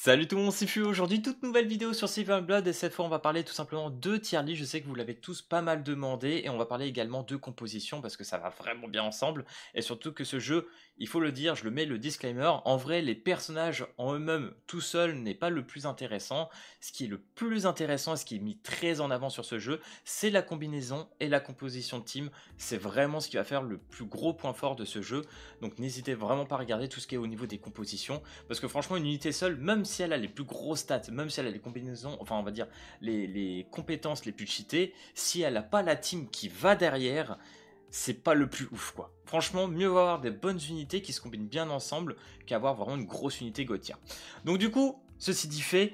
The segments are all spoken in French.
Salut tout le monde, c'est Fu. Aujourd'hui, toute nouvelle vidéo sur Silverblood et cette fois on va parler tout simplement de tier list. Je sais que vous l'avez tous pas mal demandé et on va parler également de composition parce que ça va vraiment bien ensemble et surtout que ce jeu, il faut le dire, je le mets le disclaimer, en vrai les personnages en eux-mêmes tout seuls n'est pas le plus intéressant. Ce qui est le plus intéressant et ce qui est mis très en avant sur ce jeu, c'est la combinaison et la composition de team. C'est vraiment ce qui va faire le plus gros point fort de ce jeu. Donc n'hésitez vraiment pas à regarder tout ce qui est au niveau des compositions parce que franchement une unité seule, même si elle a les plus gros stats, même si elle a les combinaisons, enfin on va dire les compétences les plus cheatées, si elle n'a pas la team qui va derrière, c'est pas le plus ouf quoi. Franchement, mieux vaut avoir des bonnes unités qui se combinent bien ensemble qu'avoir vraiment une grosse unité Gauthier. Donc du coup, ceci dit fait,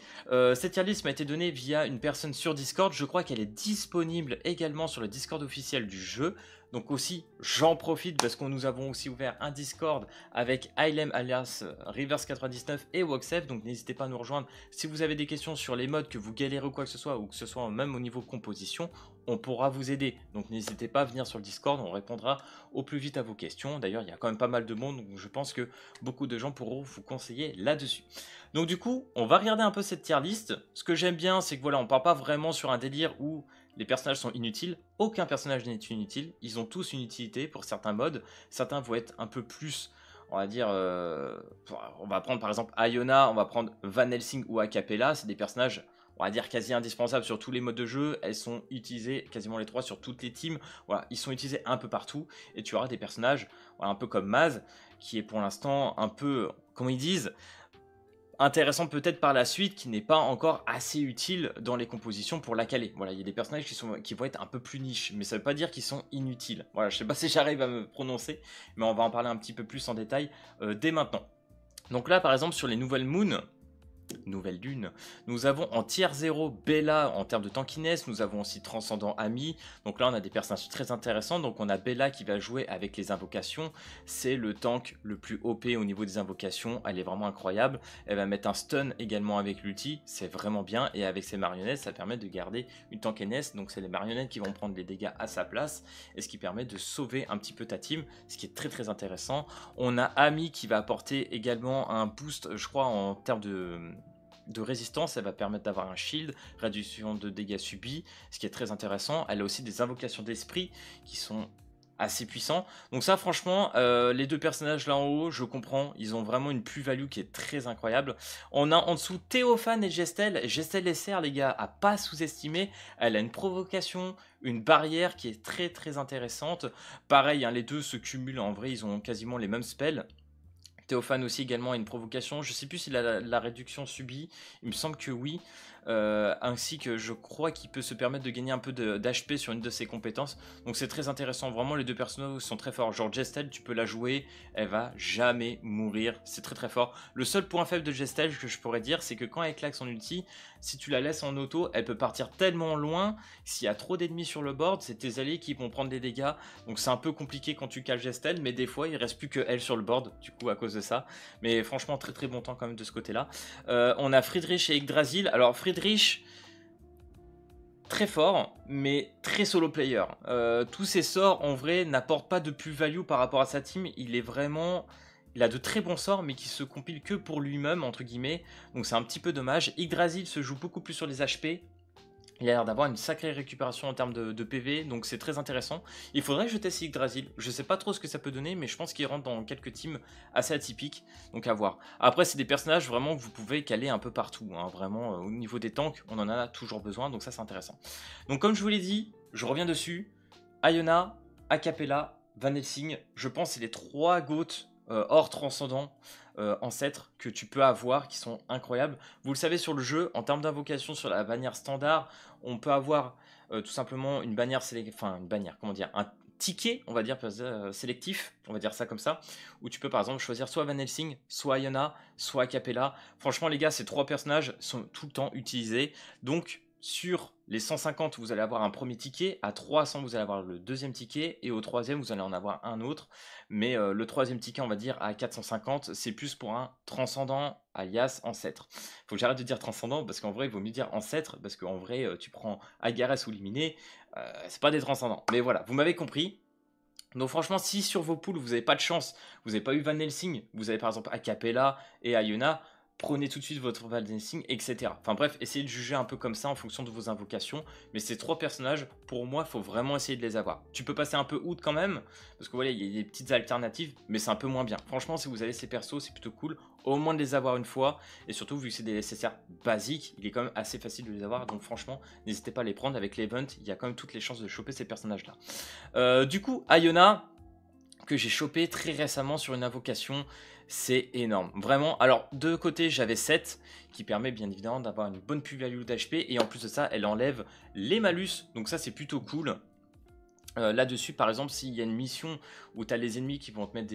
cette tier list m'a été donnée via une personne sur Discord. Je crois qu'elle est disponible également sur le Discord officiel du jeu. Donc aussi, j'en profite parce que nous avons aussi ouvert un Discord avec Ilem alias Rivers99 et Woxef. Donc n'hésitez pas à nous rejoindre si vous avez des questions sur les modes, que vous galérez ou quoi que ce soit, ou que ce soit même au niveau composition, on pourra vous aider. Donc n'hésitez pas à venir sur le Discord, on répondra au plus vite à vos questions. D'ailleurs, il y a quand même pas mal de monde, donc je pense que beaucoup de gens pourront vous conseiller là-dessus. Donc du coup, on va regarder un peu cette tier list. Ce que j'aime bien, c'est que voilà, on part pas vraiment sur un délire où les personnages sont inutiles. Aucun personnage n'est inutile. Ils ont tous une utilité pour certains modes. Certains vont être un peu plus, on va dire, on va prendre par exemple Iona, on va prendre Van Helsing ou Acapella. C'est des personnages, on va dire, quasi indispensables sur tous les modes de jeu. Elles sont utilisées quasiment les trois sur toutes les teams. Voilà, ils sont utilisés un peu partout. Et tu auras des personnages, voilà, un peu comme Maz, qui est pour l'instant un peu, comment ils disent, intéressant peut-être par la suite, qui n'est pas encore assez utile dans les compositions pour la caler. Voilà, il y a des personnages qui vont être un peu plus niches, mais ça veut pas dire qu'ils sont inutiles. Voilà, je sais pas si j'arrive à me prononcer, mais on va en parler un petit peu plus en détail dès maintenant. Donc là, par exemple, sur les nouvelles moons, nouvelle lune. Nous avons en tier 0 Bella en termes de tankiness, nous avons aussi Transcendant Ami, donc là on a des personnages très intéressants, donc on a Bella qui va jouer avec les invocations, c'est le tank le plus OP au niveau des invocations, elle est vraiment incroyable, elle va mettre un stun également avec l'ulti, c'est vraiment bien, et avec ses marionnettes ça permet de garder une tankiness, donc c'est les marionnettes qui vont prendre les dégâts à sa place, et ce qui permet de sauver un petit peu ta team, ce qui est très très intéressant. On a Ami qui va apporter également un boost, je crois en termes de résistance, elle va permettre d'avoir un shield, réduction de dégâts subis, ce qui est très intéressant. Elle a aussi des invocations d'esprit qui sont assez puissants. Donc ça franchement, les deux personnages là en haut, je comprends, ils ont vraiment une plus-value qui est très incroyable. On a en dessous Théophane et Gestel. Gestel SR les gars, à pas sous-estimer. Elle a une provocation, une barrière qui est très très intéressante. Pareil, hein, les deux se cumulent, en vrai ils ont quasiment les mêmes spells. Théophane aussi également a une provocation, je sais plus s'il a la réduction subie, il me semble que oui, ainsi que je crois qu'il peut se permettre de gagner un peu d'HP sur une de ses compétences, donc c'est très intéressant, vraiment les deux personnages sont très forts, genre Gestel tu peux la jouer, elle va jamais mourir, c'est très très fort. Le seul point faible de Gestel que je pourrais dire, c'est que quand elle claque son ulti, si tu la laisses en auto, elle peut partir tellement loin, s'il y a trop d'ennemis sur le board, c'est tes alliés qui vont prendre des dégâts, donc c'est un peu compliqué quand tu cales Gestel, mais des fois il reste plus que elle sur le board, du coup à cause de ça, mais franchement très très bon temps quand même de ce côté là. On a Friedrich et Yggdrasil. Alors Friedrich, très fort mais très solo player, tous ses sorts en vrai n'apportent pas de plus-value par rapport à sa team, il a de très bons sorts mais qui se compilent que pour lui-même entre guillemets, donc c'est un petit peu dommage. Yggdrasil se joue beaucoup plus sur les HP. Il a l'air d'avoir une sacrée récupération en termes de PV, donc c'est très intéressant. Il faudrait que je teste Yggdrasil. Je sais pas trop ce que ça peut donner, mais je pense qu'il rentre dans quelques teams assez atypiques, donc à voir. Après, c'est des personnages vraiment que vous pouvez caler un peu partout, hein. Vraiment, au niveau des tanks, on en a toujours besoin, donc ça c'est intéressant. Donc comme je vous l'ai dit, je reviens dessus. Iona, Acapella, Van Helsing, je pense que c'est les 3 GOAT hors transcendant ancêtres que tu peux avoir qui sont incroyables. Vous le savez sur le jeu, en termes d'invocation sur la bannière standard, on peut avoir tout simplement une bannière comment dire, un ticket, on va dire sélectif, on va dire ça comme ça, où tu peux par exemple choisir soit Van Helsing, soit Iona, soit Capella. Franchement les gars, ces 3 personnages sont tout le temps utilisés, donc sur les 150, vous allez avoir un premier ticket, à 300, vous allez avoir le deuxième ticket, et au troisième, vous allez en avoir un autre. Mais le troisième ticket, on va dire, à 450, c'est plus pour un transcendant, alias ancêtre. Faut que j'arrête de dire transcendant, parce qu'en vrai, il vaut mieux dire ancêtre, parce qu'en vrai, tu prends Agares ou Liminé, c'est pas des transcendants. Mais voilà, vous m'avez compris. Donc franchement, si sur vos poules, vous n'avez pas de chance, vous n'avez pas eu Van Helsing, vous avez par exemple Acapella et Iona, prenez tout de suite votre Valdencing, etc. Enfin bref, essayez de juger un peu comme ça en fonction de vos invocations. Mais ces 3 personnages, pour moi, il faut vraiment essayer de les avoir. Tu peux passer un peu out quand même, parce que voilà, il y a des petites alternatives, mais c'est un peu moins bien. Franchement, si vous avez ces persos, c'est plutôt cool, au moins de les avoir une fois. Et surtout, vu que c'est des SSR basiques, il est quand même assez facile de les avoir. Donc franchement, n'hésitez pas à les prendre. Avec l'event, il y a quand même toutes les chances de choper ces personnages-là. Du coup, Iona, que j'ai chopé très récemment sur une invocation, c'est énorme, vraiment. Alors de côté j'avais 7 qui permet bien évidemment d'avoir une bonne plus-value d'HP et en plus de ça elle enlève les malus, donc ça c'est plutôt cool. Là-dessus, par exemple, s'il y a une mission où tu as les ennemis qui vont te mettre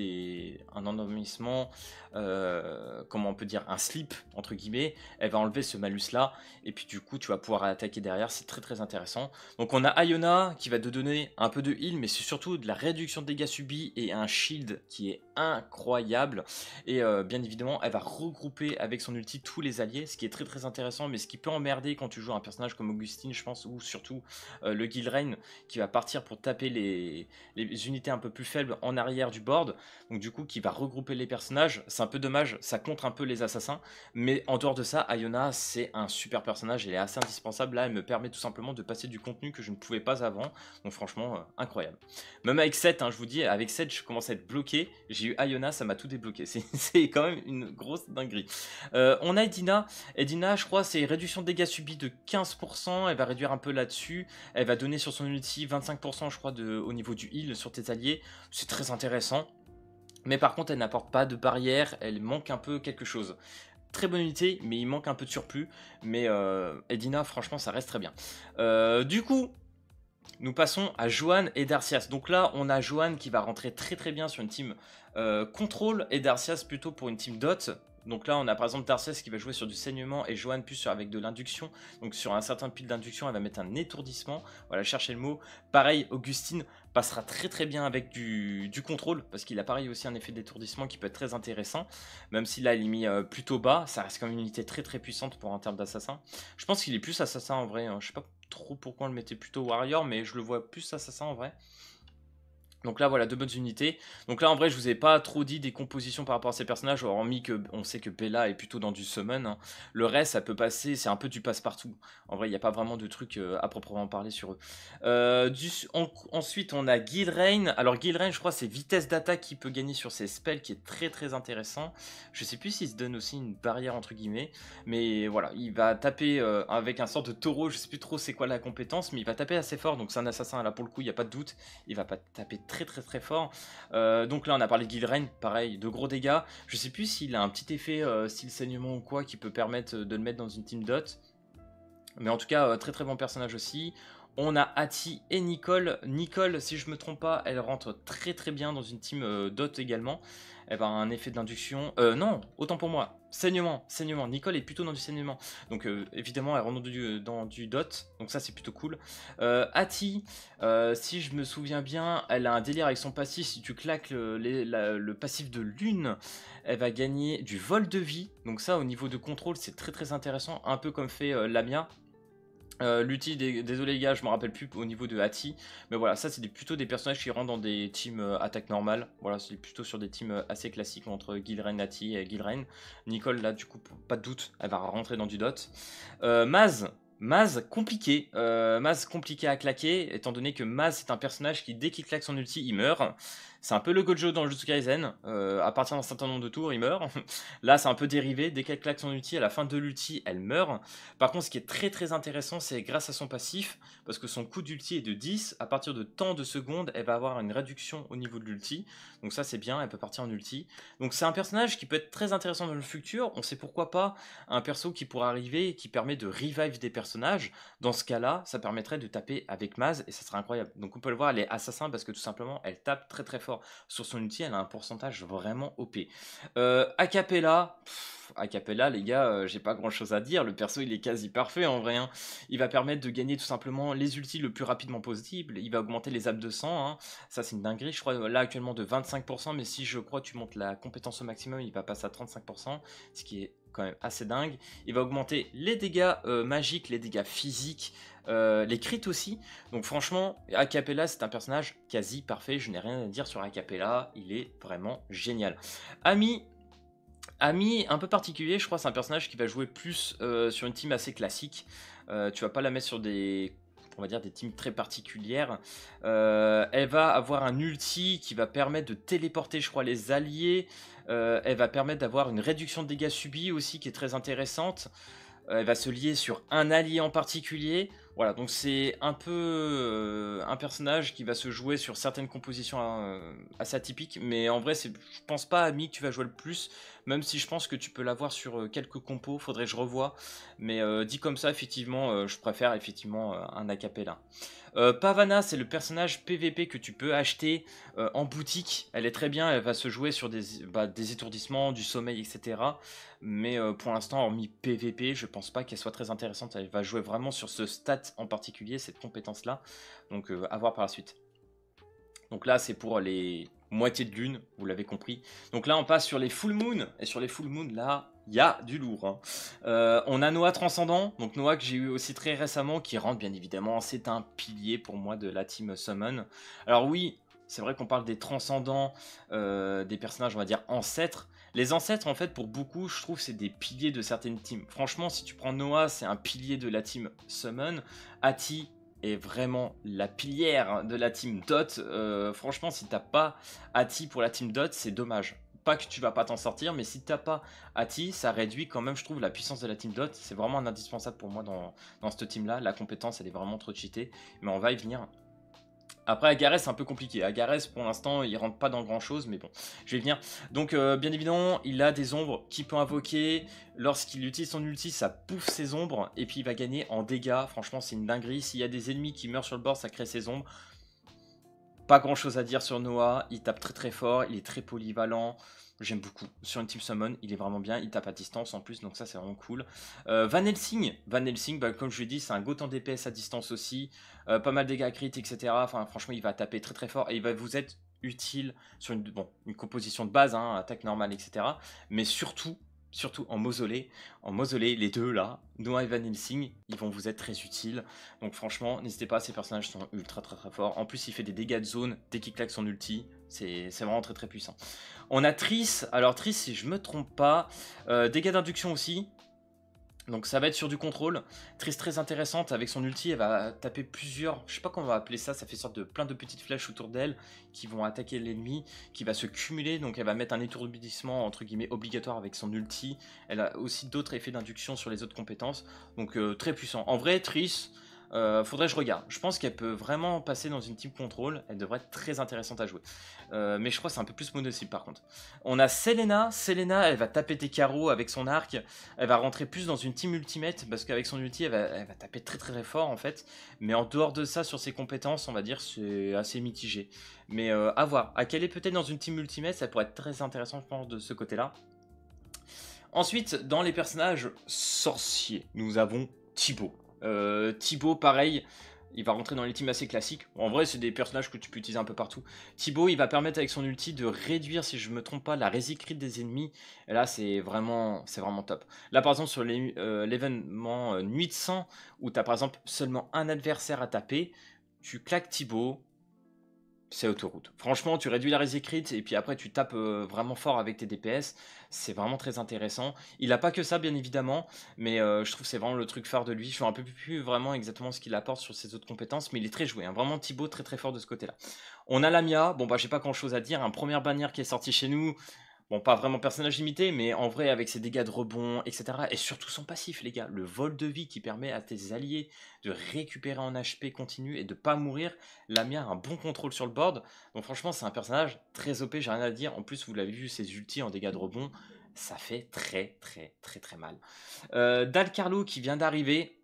un endormissement, comment on peut dire, un slip, entre guillemets, elle va enlever ce malus-là, et puis du coup, tu vas pouvoir attaquer derrière, c'est très très intéressant. Donc on a Iona qui va te donner un peu de heal, mais c'est surtout de la réduction de dégâts subis et un shield qui est incroyable. Et bien évidemment, elle va regrouper avec son ulti tous les alliés, ce qui est très très intéressant, mais ce qui peut emmerder quand tu joues un personnage comme Augustine, je pense, ou surtout le Gilrain, qui va partir pour taper les unités un peu plus faibles en arrière du board, donc du coup qui va regrouper les personnages. C'est un peu dommage, ça contre un peu les assassins, mais en dehors de ça, Iona c'est un super personnage, elle est assez indispensable. Là elle me permet tout simplement de passer du contenu que je ne pouvais pas avant, donc franchement incroyable. Même avec 7, hein, je vous dis, avec 7 je commence à être bloqué, j'ai eu Iona, ça m'a tout débloqué, c'est quand même une grosse dinguerie. On a Edina, je crois c'est réduction de dégâts subis de 15%, elle va réduire un peu là-dessus, elle va donner sur son ulti 25% je crois au niveau du heal sur tes alliés, c'est très intéressant. Mais par contre elle n'apporte pas de barrière, elle manque un peu quelque chose. Très bonne unité, mais il manque un peu de surplus. Mais Edina, franchement, ça reste très bien. Du coup, nous passons à Johan et Darcias. Donc là, on a Johan qui va rentrer très très bien sur une team contrôle et Darcias plutôt pour une team dot. Donc là, on a par exemple Darcias qui va jouer sur du saignement et Johan plus avec de l'induction. Donc sur un certain pile d'induction, elle va mettre un étourdissement. Voilà, cherchez le mot. Pareil, Augustine passera très très bien avec du contrôle parce qu'il a pareil aussi un effet d'étourdissement qui peut être très intéressant. Même si là, il est mis plutôt bas, ça reste quand même une unité très très puissante pour un terme d'assassin. Je pense qu'il est plus assassin en vrai. Hein. Je sais pas trop pourquoi on le mettait plutôt warrior, mais je le vois plus assassin en vrai. Donc là voilà, 2 bonnes unités. Donc là en vrai je vous ai pas trop dit des compositions par rapport à ces personnages, hormis que on sait que Bella est plutôt dans du summon, hein. Le reste ça peut passer, c'est un peu du passe-partout. En vrai il n'y a pas vraiment de trucs à proprement parler sur eux. Ensuite on a Gilrain. Alors Gilrain je crois c'est vitesse d'attaque qu'il peut gagner sur ses spells qui est très très intéressant. Je sais plus s'il se donne aussi une barrière entre guillemets. Mais voilà, il va taper avec un sort de taureau, je sais plus trop c'est quoi la compétence, mais il va taper assez fort, donc c'est un assassin là pour le coup, il n'y a pas de doute. Il va pas taper très très très fort. Donc là on a parlé de Gilrain, pareil, de gros dégâts. Je sais plus s'il a un petit effet style saignement ou quoi qui peut permettre de le mettre dans une team dot. Mais en tout cas, très très bon personnage aussi. On a Hattie et Nicole. Nicole, si je me trompe pas, elle rentre très très bien dans une team dot également. Elle va avoir un effet d'induction. Non, autant pour moi. Saignement. Nicole est plutôt dans du saignement. Donc évidemment, elle rentre dans du dot. Donc ça, c'est plutôt cool. Hattie, si je me souviens bien, elle a un délire avec son passif. Si tu claques le passif de lune, elle va gagner du vol de vie. Donc ça, au niveau de contrôle, c'est très très intéressant. Un peu comme fait Lamia. L'ulti, désolé les gars, je me rappelle plus au niveau de Hattie, mais voilà, ça c'est plutôt des personnages qui rentrent dans des teams attaque normale. Voilà, c'est plutôt sur des teams assez classiques entre Gilrain, Hattie et Gilrain. Nicole, là, du coup, pas de doute, elle va rentrer dans du dot. Maz, compliqué. Maz compliqué à claquer, étant donné que Maz c'est un personnage qui, dès qu'il claque son ulti, il meurt. C'est un peu le Gojo dans Jujutsu Kaisen. À partir d'un certain nombre de tours, il meurt. Là, c'est un peu dérivé. Dès qu'elle claque son ulti, à la fin de l'ulti, elle meurt. Par contre, ce qui est très très intéressant, c'est grâce à son passif, parce que son coût d'ulti est de 10. À partir de tant de secondes, elle va avoir une réduction au niveau de l'ulti. Donc ça, c'est bien, elle peut partir en ulti. Donc c'est un personnage qui peut être très intéressant dans le futur. On sait pourquoi pas un perso qui pourrait arriver et qui permet de revive des personnages. Dans ce cas-là, ça permettrait de taper avec Maz et ça serait incroyable. Donc on peut le voir, elle est assassin parce que tout simplement, elle tape très très fort sur son ulti, elle a un pourcentage vraiment OP. Acapella, les gars, j'ai pas grand chose à dire. Le perso il est quasi parfait en vrai. Hein. Il va permettre de gagner tout simplement les ultis le plus rapidement possible. Il va augmenter les apps de sang. Hein. Ça c'est une dinguerie. Je crois là actuellement de 25%, mais si je crois tu montes la compétence au maximum, il va passer à 35%, ce qui est quand même assez dingue. Il va augmenter les dégâts magiques, les dégâts physiques, les crits aussi. Donc franchement, Acapella c'est un personnage quasi parfait. Je n'ai rien à dire sur Acapella, il est vraiment génial. Ami, Ami un peu particulier, je crois, c'est un personnage qui va jouer plus sur une team assez classique. Tu vas pas la mettre sur des, on va dire, des teams très particulières. Elle va avoir un ulti qui va permettre de téléporter, je crois, les alliés. Elle va permettre d'avoir une réduction de dégâts subis aussi qui est très intéressante. Elle va se lier sur un allié en particulier. Voilà, donc c'est un peu un personnage qui va se jouer sur certaines compositions assez atypiques. Mais en vrai, je pense pas, Ami, que tu vas jouer le plus. Même si je pense que tu peux l'avoir sur quelques compos. Faudrait que je revoie. Mais dit comme ça, effectivement, je préfère effectivement un acapella. Pavana, c'est le personnage PVP que tu peux acheter en boutique. Elle est très bien, elle va se jouer sur des étourdissements, du sommeil, etc. Mais pour l'instant, hormis PVP, je pense pas qu'elle soit très intéressante. Elle va jouer vraiment sur ce stat en particulier, cette compétence-là. Donc à voir par la suite. Donc là, c'est pour les moitiés de lune, vous l'avez compris. Donc là, on passe sur les full moon. Et sur les full moon, là, il y a du lourd. Hein. On a Noah Transcendant. Donc Noah que j'ai eu aussi très récemment, qui rentre bien évidemment. C'est un pilier pour moi de la team Summon. Alors oui, c'est vrai qu'on parle des transcendants, des personnages, on va dire, ancêtres. Les ancêtres, en fait, pour beaucoup, je trouve, c'est des piliers de certaines teams. Franchement, si tu prends Noah, c'est un pilier de la team Summon. Ati est vraiment la pilière de la team Dot. Franchement, si t'as pas Ati pour la team Dot, c'est dommage. Pas que tu vas pas t'en sortir, mais si t'as pas Ati, ça réduit quand même, je trouve, la puissance de la team Dot. C'est vraiment un indispensable pour moi dans cette team-là. La compétence, elle est vraiment trop cheatée. Mais on va y venir. Après, Agarès, c'est un peu compliqué. Agarès, pour l'instant, il rentre pas dans grand chose, mais bon, je vais y venir. Donc, bien évidemment, il a des ombres qu'il peut invoquer. Lorsqu'il utilise son ulti, ça pouffe ses ombres, et puis il va gagner en dégâts. Franchement, c'est une dinguerie. S'il y a des ennemis qui meurent sur le bord, ça crée ses ombres. Pas grand chose à dire sur Noah. Il tape très très fort, il est très polyvalent. J'aime beaucoup. Sur une team summon, il est vraiment bien. Il tape à distance en plus, donc ça c'est vraiment cool. Van Helsing, bah, comme je l'ai dit, c'est un goth en DPS à distance aussi. Pas mal de dégâts crit, etc. Enfin, franchement, il va taper très très fort et il va vous être utile sur une composition de base, hein, attaque normale, etc. Mais surtout en mausolée. En mausolée, les deux là, Noah et Van Helsing, ils vont vous être très utiles. Donc franchement, n'hésitez pas, ces personnages sont ultra très très forts. En plus, il fait des dégâts de zone dès qu'il claque son ulti. C'est vraiment très très puissant. On a Triss. Alors Triss, si je me trompe pas, dégâts d'induction aussi. Donc ça va être sur du contrôle. Triss très intéressante avec son ulti, elle va taper plusieurs, je sais pas comment on va appeler ça, ça fait sorte de plein de petites flèches autour d'elle qui vont attaquer l'ennemi, qui va se cumuler, donc elle va mettre un étourdissement entre guillemets obligatoire avec son ulti. Elle a aussi d'autres effets d'induction sur les autres compétences, donc très puissant. En vrai, Triss, faudrait que je regarde. Je pense qu'elle peut vraiment passer dans une team contrôle. Elle devrait être très intéressante à jouer. Mais je crois que c'est un peu plus mono-cible par contre. On a Selena. Selena, elle va taper des carreaux avec son arc. Elle va rentrer plus dans une team ultimate parce qu'avec son ulti, elle va taper très très très fort en fait. Mais en dehors de ça, sur ses compétences, on va dire c'est assez mitigé. Mais à voir. À quelle est peut-être dans une team ultimate, ça pourrait être très intéressant, je pense, de ce côté-là. Ensuite, dans les personnages sorciers, nous avons Thibaut. Thibaut, pareil, il va rentrer dans les teams assez classiques. En vrai, c'est des personnages que tu peux utiliser un peu partout. Thibaut, il va permettre avec son ulti de réduire, si je me trompe pas, la résist crit des ennemis. Et là, c'est vraiment top. Là, par exemple, sur l'événement Nuit de Sang, où tu as par exemple seulement un adversaire à taper, tu claques Thibaut. C'est autoroute. Franchement, tu réduis la résist crit et puis après tu tapes vraiment fort avec tes DPS. C'est vraiment très intéressant. Il n'a pas que ça, bien évidemment, mais je trouve que c'est vraiment le truc phare de lui. Je ne me rappelle plus vraiment exactement ce qu'il apporte sur ses autres compétences, mais il est très joué. Hein. Vraiment Thibaut très très fort de ce côté-là. On a Lamia. Bon, bah, j'ai pas grand chose à dire. Un première bannière qui est sorti chez nous. Bon, pas vraiment personnage limité, mais en vrai, avec ses dégâts de rebond, etc. Et surtout son passif, les gars. Le vol de vie qui permet à tes alliés de récupérer en HP continu et de pas mourir. Lamia a un bon contrôle sur le board. Donc franchement, c'est un personnage très OP, j'ai rien à dire. En plus, vous l'avez vu, ses ultis en dégâts de rebond, ça fait très très très très mal. Dalcarlo qui vient d'arriver.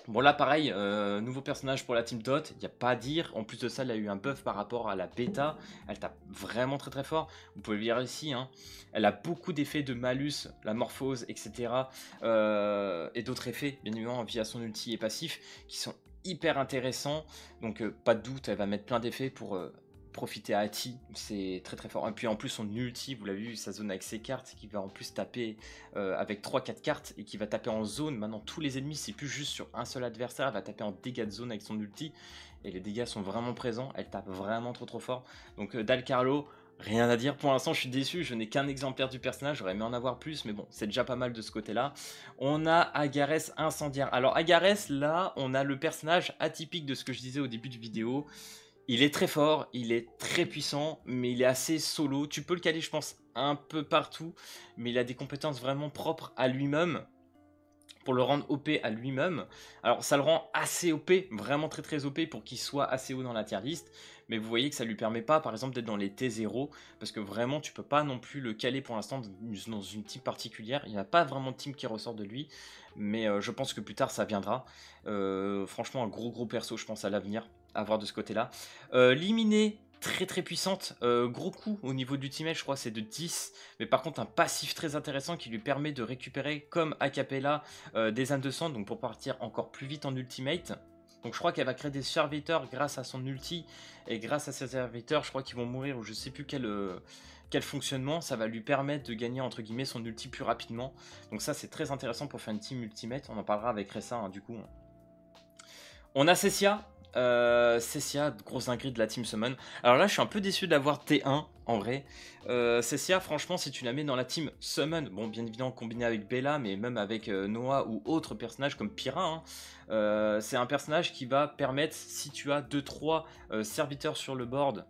Bon là pareil, nouveau personnage pour la team Dot, il n'y a pas à dire. En plus de ça, elle a eu un buff par rapport à la bêta. Elle tape vraiment très très fort. Vous pouvez le voir ici. Hein. Elle a beaucoup d'effets de malus, la morphose, etc. Et d'autres effets, bien évidemment, via son ulti et passif, qui sont hyper intéressants. Donc pas de doute, elle va mettre plein d'effets pour profiter à Ati, c'est très très fort. Et puis en plus son ulti, vous l'avez vu, sa zone avec ses cartes, qui va en plus taper avec 3-4 cartes et qui va taper en zone. Maintenant tous les ennemis, c'est plus juste sur un seul adversaire, elle va taper en dégâts de zone avec son ulti. Et les dégâts sont vraiment présents, elle tape vraiment trop trop fort. Donc Dalcarlo, Rien à dire pour l'instant, je suis déçu, je n'ai qu'un exemplaire du personnage, j'aurais aimé en avoir plus, mais bon, c'est déjà pas mal de ce côté-là. On a Agarès Incendiaire. Alors Agarès, là, on a le personnage atypique de ce que je disais au début de vidéo. Il est très fort, il est très puissant, mais il est assez solo. Tu peux le caler, je pense, un peu partout, mais il a des compétences vraiment propres à lui-même pour le rendre OP à lui-même. Alors ça le rend assez OP, vraiment très très OP pour qu'il soit assez haut dans la tier list, mais vous voyez que ça lui permet pas par exemple d'être dans les T0, parce que vraiment tu peux pas non plus le caler pour l'instant dans une team particulière, il n'y a pas vraiment de team qui ressort de lui, mais je pense que plus tard ça viendra. Franchement un gros perso je pense à l'avenir, à voir de ce côté là. Liminer très très puissante, gros coup au niveau du teammate, je crois c'est de 10, mais par contre un passif très intéressant qui lui permet de récupérer comme Acapella des âmes de sang, donc pour partir encore plus vite en ultimate. Donc je crois qu'elle va créer des serviteurs grâce à son ulti, et grâce à ces serviteurs je crois qu'ils vont mourir, ou je sais plus quel fonctionnement, ça va lui permettre de gagner entre guillemets son ulti plus rapidement. Donc ça c'est très intéressant pour faire une team ultimate, on en parlera avec Ressa hein, du coup. On a Cessia. Cessia, grosse dinguerie de la team Summon. Alors là, je suis un peu déçu d'avoir T1 en vrai. Cessia, franchement, si tu la mets dans la team Summon, bon, bien évidemment combiné avec Bella, mais même avec Noah ou autres personnages comme Pyra, hein, c'est un personnage qui va permettre, si tu as 2-3 serviteurs sur le board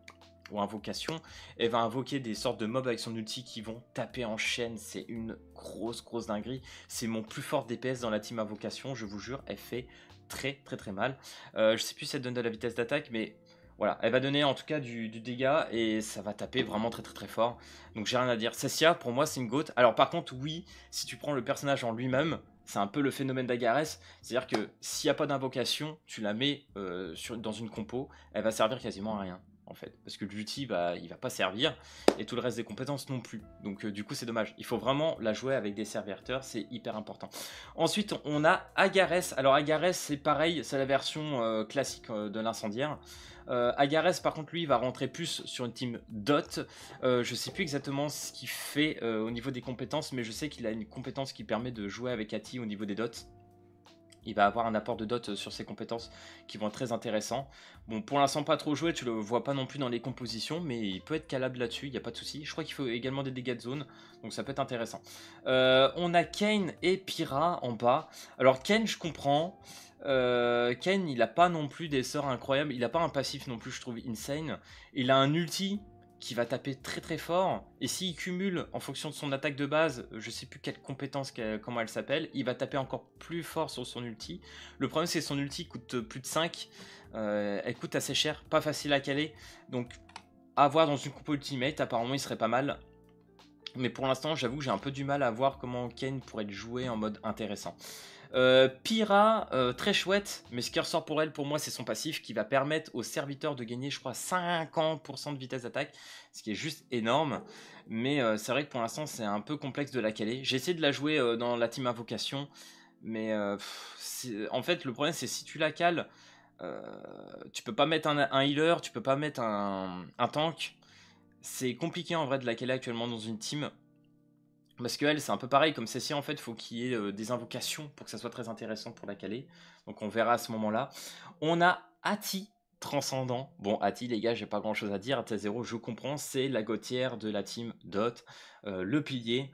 ou invocation, elle va invoquer des sortes de mobs avec son ulti qui vont taper en chaîne. C'est une grosse dinguerie. C'est mon plus fort DPS dans la team invocation, je vous jure, elle fait très mal. Je sais plus si elle donne de la vitesse d'attaque, mais voilà, elle va donner en tout cas du dégât et ça va taper vraiment très fort. Donc j'ai rien à dire. Cessia, pour moi, c'est une GOAT. Alors par contre, oui, si tu prends le personnage en lui-même, c'est un peu le phénomène d'Agarès. C'est-à-dire que s'il n'y a pas d'invocation, tu la mets dans une compo, elle va servir quasiment à rien. En fait, parce que l'ulti il va pas servir et tout le reste des compétences non plus, donc du coup c'est dommage, il faut vraiment la jouer avec des serviteurs, c'est hyper important. Ensuite on a Agarès. Alors Agarès c'est pareil, c'est la version classique de l'incendiaire. Agarès par contre lui il va rentrer plus sur une team dot. Je sais plus exactement ce qu'il fait au niveau des compétences, mais je sais qu'il a une compétence qui permet de jouer avec Ati au niveau des dots. Il va avoir un apport de dot sur ses compétences qui vont être très intéressants. Bon, pour l'instant pas trop joué, tu le vois pas non plus dans les compositions, mais il peut être calable là-dessus, il n'y a pas de souci. Je crois qu'il faut également des dégâts de zone, donc ça peut être intéressant. On a Kayn et Pyra en bas. Alors Kayn, je comprends. Kayn, il a pas non plus des sorts incroyables, il a pas un passif non plus, je trouve insane. Il a un ulti qui va taper très fort, et s'il cumule en fonction de son attaque de base, je sais plus quelle compétence, comment elle s'appelle, il va taper encore plus fort sur son ulti. Le problème c'est que son ulti coûte plus de 5, elle coûte assez cher, pas facile à caler, donc à voir dans une compo ultimate, apparemment il serait pas mal. Mais pour l'instant j'avoue que j'ai un peu du mal à voir comment Kayn pourrait être joué en mode intéressant. Pyra, très chouette, mais ce qui ressort pour elle, pour moi, c'est son passif qui va permettre aux serviteurs de gagner, je crois, 50% de vitesse d'attaque, ce qui est juste énorme. Mais c'est vrai que pour l'instant, c'est un peu complexe de la caler. J'ai essayé de la jouer dans la team invocation, mais en fait, le problème, c'est si tu la cales, tu peux pas mettre un healer, tu peux pas mettre un tank. C'est compliqué en vrai de la caler actuellement dans une team. Parce que elle, c'est un peu pareil, comme Cessia, en fait, il faut qu'il y ait des invocations pour que ça soit très intéressant pour la caler. Donc on verra à ce moment-là. On a Ati, Transcendant. Bon, Ati, les gars, j'ai pas grand-chose à dire. T0, je comprends, c'est la gotière de la team Dot, le pilier.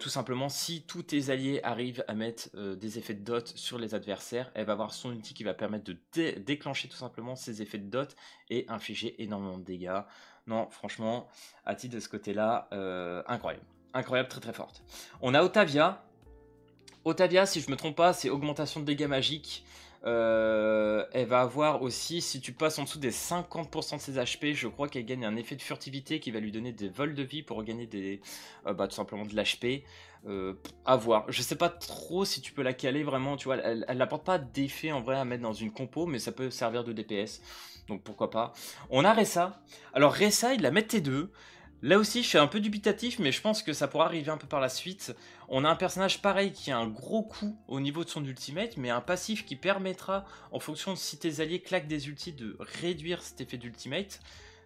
Tout simplement, si tous tes alliés arrivent à mettre des effets de Dot sur les adversaires, elle va avoir son ulti qui va permettre de déclencher tout simplement ces effets de Dot et infliger énormément de dégâts. Non, franchement, Ati de ce côté-là, incroyable. Incroyable, très forte. On a Otavia. Otavia, si je me trompe pas, c'est augmentation de dégâts magiques. Elle va avoir aussi, si tu passes en dessous des 50% de ses HP, je crois qu'elle gagne un effet de furtivité qui va lui donner des vols de vie pour regagner tout simplement de l'HP. À voir. Je sais pas trop si tu peux la caler vraiment, tu vois, elle n'apporte pas d'effet en vrai à mettre dans une compo, mais ça peut servir de DPS. Donc pourquoi pas. On a Ressa. Alors Ressa, il la met T2. Là aussi, je suis un peu dubitatif, mais je pense que ça pourra arriver un peu par la suite. On a un personnage pareil qui a un gros coup au niveau de son ultimate, mais un passif qui permettra, en fonction de si tes alliés claquent des ultis, de réduire cet effet d'ultimate.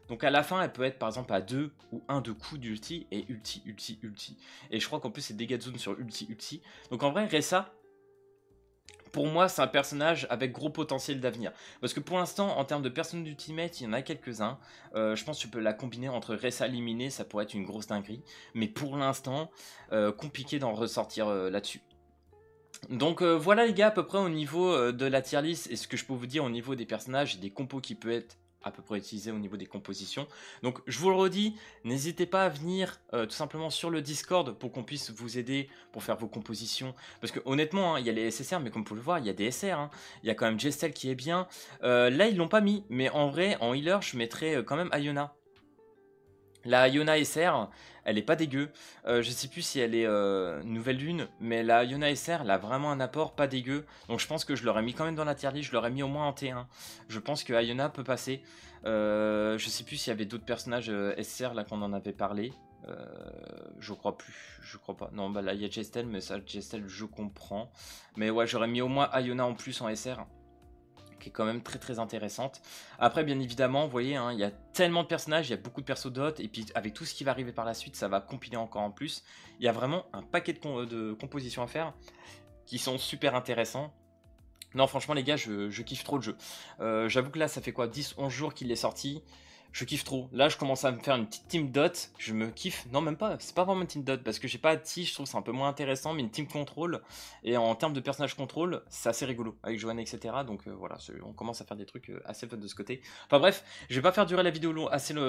Donc à la fin, elle peut être par exemple à 2 ou 1 de coups d'ulti, et ulti. Et je crois qu'en plus, c'est dégâts de zone sur ulti. Donc en vrai, Ressa, Pour moi, c'est un personnage avec gros potentiel d'avenir. Parce que pour l'instant, en termes de personnes d'Ultimate, il y en a quelques-uns. Je pense que tu peux la combiner entre Ressa éliminé, ça pourrait être une grosse dinguerie. Mais pour l'instant, compliqué d'en ressortir là-dessus. Donc voilà les gars, à peu près au niveau de la tier list, et ce que je peux vous dire au niveau des personnages et des compos qui peuvent être à peu près utilisés au niveau des compositions. Donc je vous le redis, n'hésitez pas à venir tout simplement sur le Discord pour qu'on puisse vous aider pour faire vos compositions. Parce que honnêtement, hein, il y a les SSR, mais comme vous pouvez le voir, il y a des SR. Hein. Il y a quand même Gestel qui est bien. Là, ils l'ont pas mis, mais en vrai, en healer, je mettrais quand même Iona. La Iona SR, elle est pas dégueu. Je sais plus si elle est nouvelle lune, mais la Iona SR, elle a vraiment un apport pas dégueu. Donc je pense que je l'aurais mis quand même dans la tier list, je l'aurais mis au moins en T1. Je pense que Iona peut passer. Je sais plus s'il y avait d'autres personnages SR là qu'on en avait parlé. Je crois plus, je crois pas. Non, bah là il y a Gestel, mais ça, Gestel, je comprends. Mais ouais, j'aurais mis au moins Iona en plus en SR, qui est quand même très très intéressante. Après, bien évidemment, vous voyez, hein, il y a tellement de personnages, il y a beaucoup de persos d'hôtes, et puis avec tout ce qui va arriver par la suite, ça va compiler encore en plus. Il y a vraiment un paquet de compositions à faire qui sont super intéressants. Non, franchement, les gars, je kiffe trop le jeu. J'avoue que là, ça fait quoi, 10-11 jours qu'il est sorti. Je kiffe trop. Là, je commence à me faire une petite team dot. Je me kiffe. Non, même pas. C'est pas vraiment une team dot parce que j'ai pas de tige. Je trouve que c'est un peu moins intéressant. Mais une team contrôle. Et en termes de personnage contrôle, c'est assez rigolo avec Johanna, etc. Donc voilà, on commence à faire des trucs assez fun de ce côté. Enfin bref, je vais pas faire durer la vidéo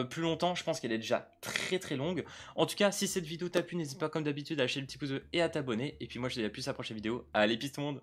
plus longtemps. Je pense qu'elle est déjà très très longue. En tout cas, si cette vidéo t'a plu, n'hésite pas comme d'habitude à lâcher le petit pouce bleu et à t'abonner. Et puis moi, je te dis à plus à la prochaine vidéo. Allez, peace tout le monde.